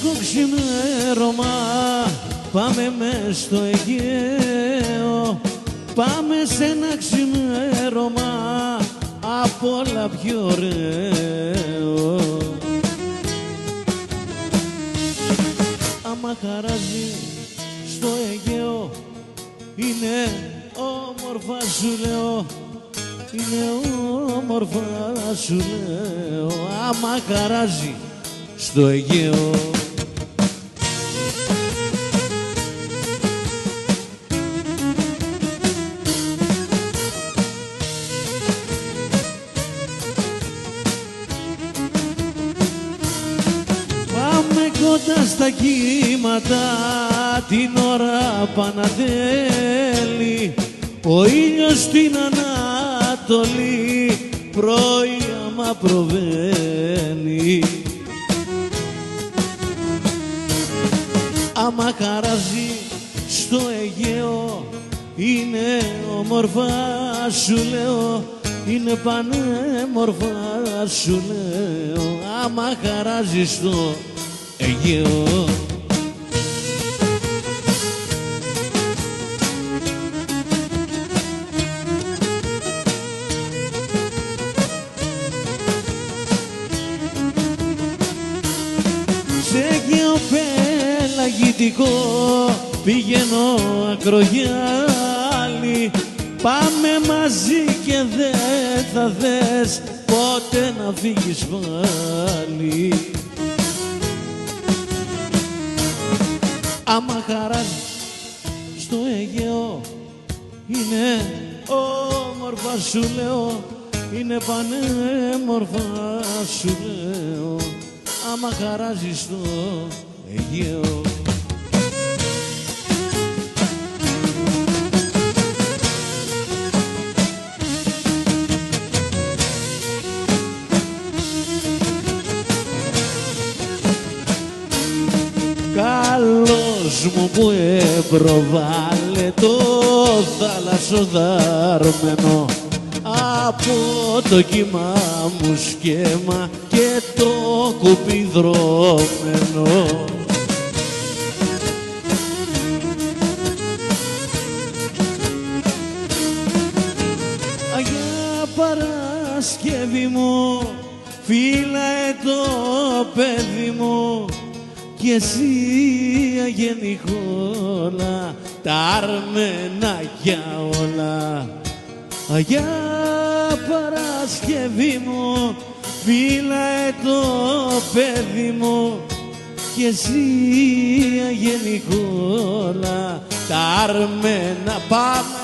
Κυριακό ξημέρωμα πάμε μες στο Αιγαίο, πάμε σε ένα ξημέρωμα απ' όλα πιο ωραίο. Άμα χαράζει στο Αιγαίο είναι όμορφα σου λέω, είναι όμορφα σου λέω, άμα χαράζει στο Αιγαίο. Πάμε κοντά στα κύματα την ώρα Πανατέλη, ο ήλιος στην Ανατολή πρωί άμα προβαίνει. Άμα χαράζει στο Αιγαίο είναι όμορφα σου λέω, είναι πανέμορφα σου λέω, άμα χαράζει στο Αιγαίο. Σε Αιγαίο πελαγητικό πηγαίνω ακρογιάλι, πάμε μαζί και δεν θα θες πότε να φύγεις πάλι. Άμα χαράζει στο Αιγαίο είναι όμορφα σου λέω, είναι πανέμορφα σου λέω, άμα χαράζει στο Αιγαίο. Καλός μου που επροβάλλε το θαλασσοδάρμενο από το κύμα μου σκέμα και το κουπί δρόμενο. Αγιά Παρασκευή μου φύλαε το παιδί μου κι εσύ αγενικόλα τα αρμενάκια όλα. Αγιά Παρασκευή μου φύλαε το παιδί μου κι εσύ αγενικόλα τα αρμένα. Πάμε!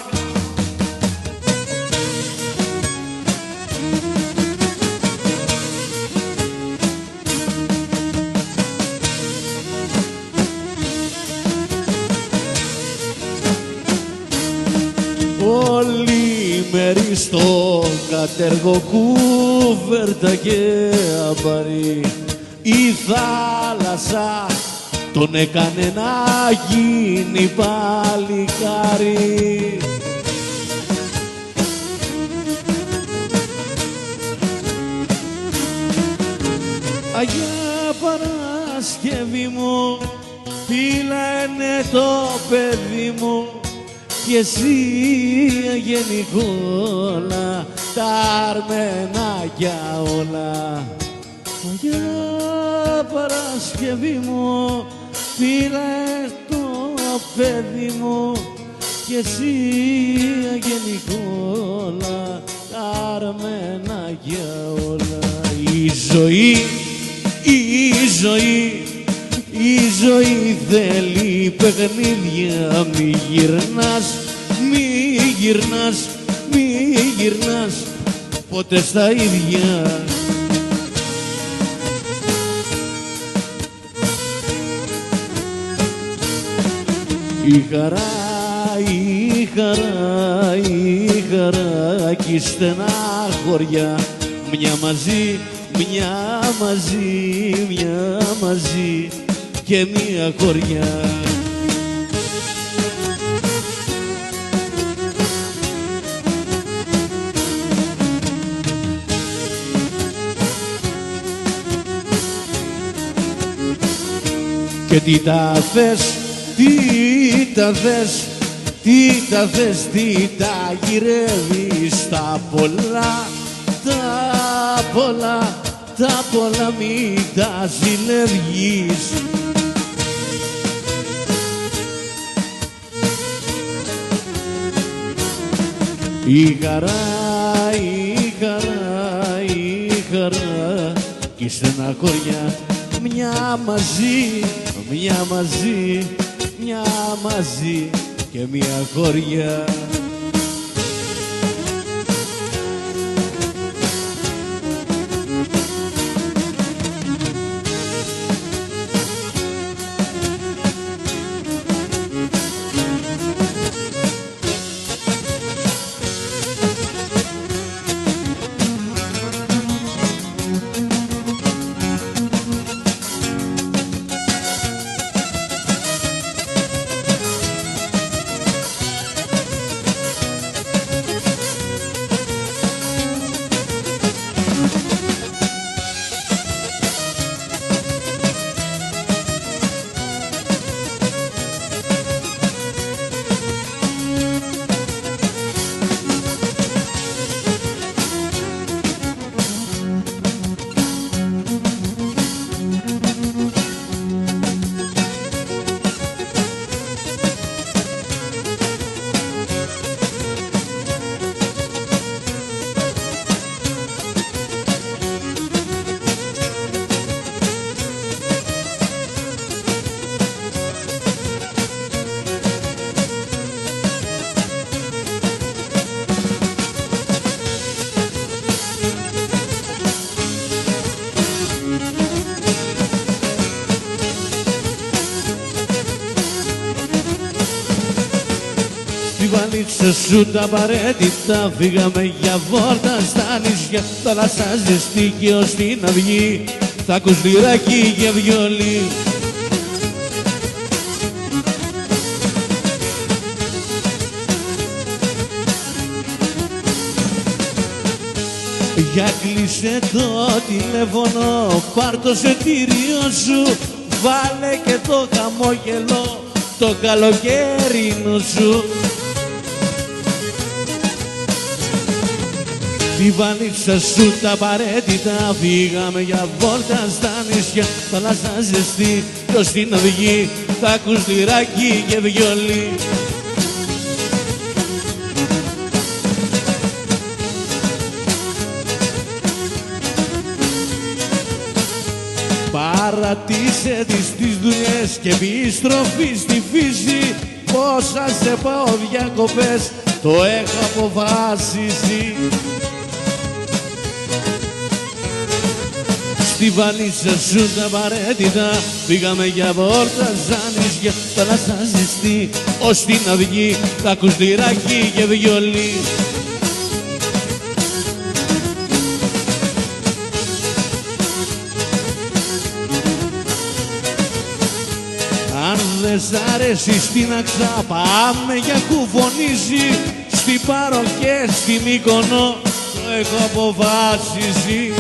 Όλη μέρη στο κατέργο κούβερτα και αμπαρί, η θάλασσα τον έκανε να γίνει παλικάρι. Αγιά Παρασκευή μου φύλανε το παιδί μου κι εσύ αγενικόλα τα αρμενάκια όλα. Αγιά Παρασκευή μου φύλανε το παιδί μου κι εσύ αγενικόλα τα αρμενάκια όλα. Η ζωή, η ζωή, η ζωή θέλει παιχνίδια, μη γυρνάς, μη γυρνάς, μη γυρνάς ποτέ στα ίδια. Η χαρά, η χαρά, η χαρά κι η στενάχωρια μια μαζί, μια μαζί, μια μαζί και μια χωριά. Και τι τα θες, τι τα θες, τι τα θες, τι τα γυρεύεις, τα πολλά, τα πολλά, τα πολλά μη τα ζηλεύγεις. Η χαρά, η χαρά, η χαρά κι η στεναχώρια μια μαζί, μια μαζί, μια μαζί και μια χωριά. Στη βαλίτσα σου τα απαραίτητα φύγαμε για βόρτα στα νησιά. Θάλασσα ζεστή και ως την αυγή θα ακούς λυράκι και βιολί. Για κλείσε το τηλέφωνο, πάρ' το σωτήριο σου, βάλε και το χαμόγελο το καλοκαίρινο σου. Τη βαλίτσα σου τα απαραίτητα φύγαμε για βόλτα στα νησιά. Θάλασσα ζεστή κι ως την αυγή θα ακούς λυράκι και βιολί. Παρατήσε τις δουλειές και επιστροφή στη φύση. Πόσα σε πάω διακοπές το έχω αποφασίσει. Στη βαλίτσα σου τα απαραίτητα πήγαμε για βόλτα στα νησιά. Θάλασσα ζεστή ως την αυγή θα ακούς λυράκι και βιολί. Αν δεν σ' αρέσει στην Αξά πάμε για κουφονίζει. Στη Πάρο και στη Μύκονο το έχω αποφασίσει.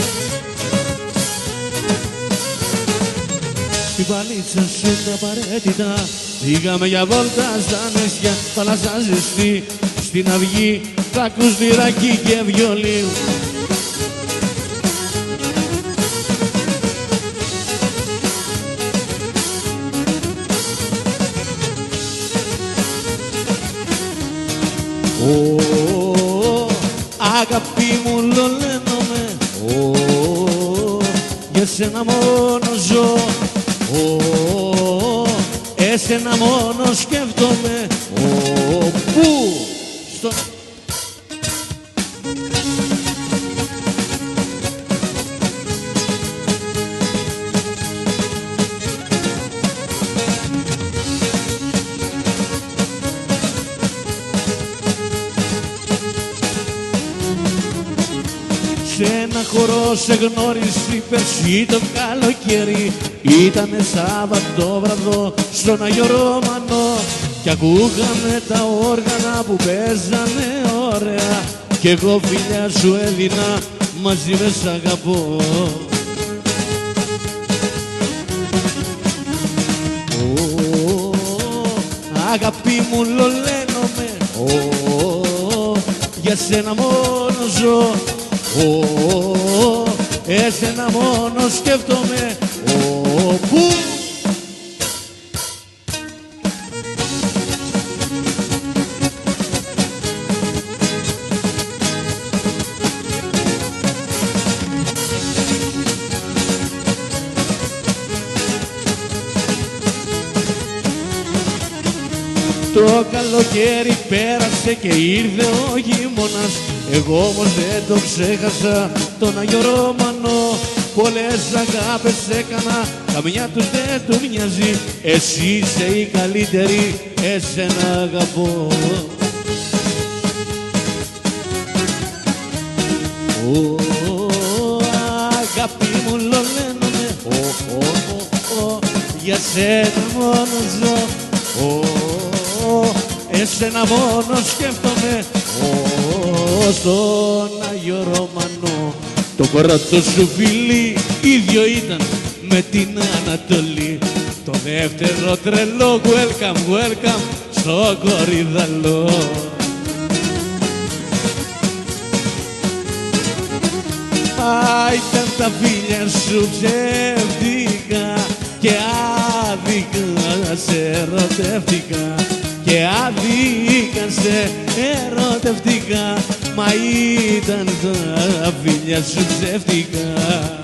Στη βαλίτσα σου τα απαραίτητα πήγαμε για βόλτα στα νησιά. Θάλασσα ζεστή στην αυγή θα ακούς λυράκι και βιολί. Αγάπη μου λολένομαι, για σένα μόνο ζω, εσένα μόνο σκέφτομαι. Πού στο... Σε ένα χορό σε γνώρισε πέρσι το καλοκαίρι. Ήτανε Σάββατο βραδό στον Άγιο Ρώμανο κι ακούγαμε τα όργανα που παίζανε ωραία κι εγώ φιλιά σου έδινα μαζί με σ' αγαπώ. αγάπη μου λολένομαι, για σένα μόνο ζω, εσένα μόνο σκέφτομαι, που το καλοκαίρι πέρασε και ήρθε ο χειμώνας. Εγώ όμως δεν το ξέχασα τον Άγιο Ρώμανο. Πολλές αγάπες έκανα, καμιά τους δεν του μοιάζει. Εσύ είσαι η καλύτερη, εσένα αγαπώ. Αγάπη μου λολένομαι, για σένα μόνο ζω, εσένα μόνο σκέφτομαι, στον Άγιο Ρώμανο. Το πρώτο σου φιλί ίδιο ήταν με την Ανατολή. Το δεύτερο τρελό welcome, welcome στο Κορυδαλό. Ήταν τα φίλια σου ψεύτικα και άδικα σε ερωτεύτηκα, και άδικα σε ερωτευτικά, μα ήταν τα φίλια σου ψεύτικα.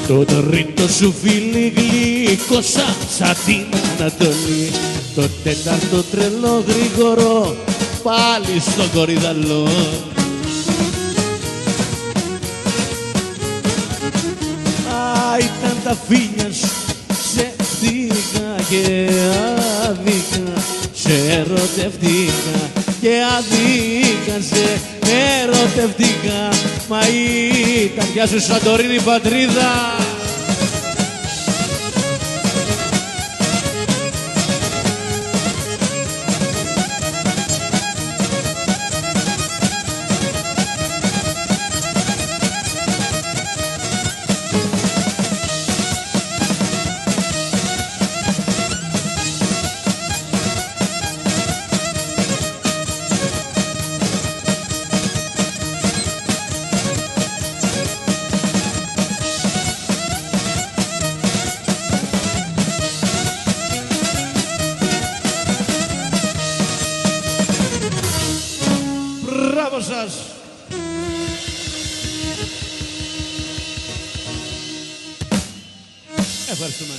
Το τρίτο σου φίλι γλυκόσα σαν την Ανατολή. Το τέταρτο τρελό γρήγορο πάλι στο Κορυδαλό. Ήταν τα φίλια σου ψεύτικα και άδικα, σε ερωτευτικά και άδικα σε ερωτευτικά, μα ήταν πια σου Σαντορίνη πατρίδα. Μπράβο σας! Ευχαριστούμε.